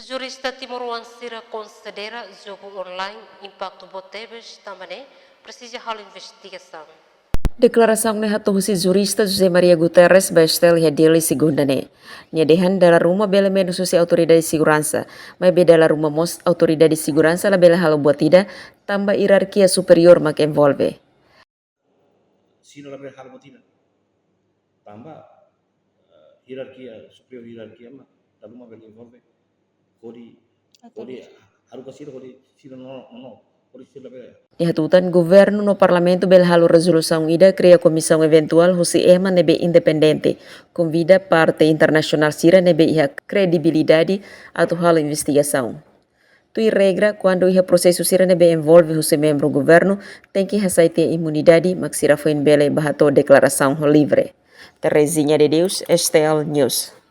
Jurista Timor Sira considera jogo online impacto botebes também precisa hal investigação. Declaração ne hatu husi jurista José Maria Guterres bestel hedili segundane. Nyedehan dalam rumah bela menos husi autoridade de segurança, mas be dalam rumah mos autoridade de segurança la bela halo buat tidak tambah hierarkia superior mak envolve. Sino la hal motina tambah hierarkia superior hierarkia mah lalu mah bela envolve kodi harus kasih kodi sino no kodi sino la bela. Di hatutan governo no parlamento bel halo resolução ida cria comissão eventual husi ema nebe independente, convida parte internacional sira nebe iha credibilidade atau hal investigação. Tui regra quando iha processo sira nebe envolve husi membro governo tem que hasaite imunidade mak sira foi bele bahato declaração livre. Terezinha de Deus, STL News.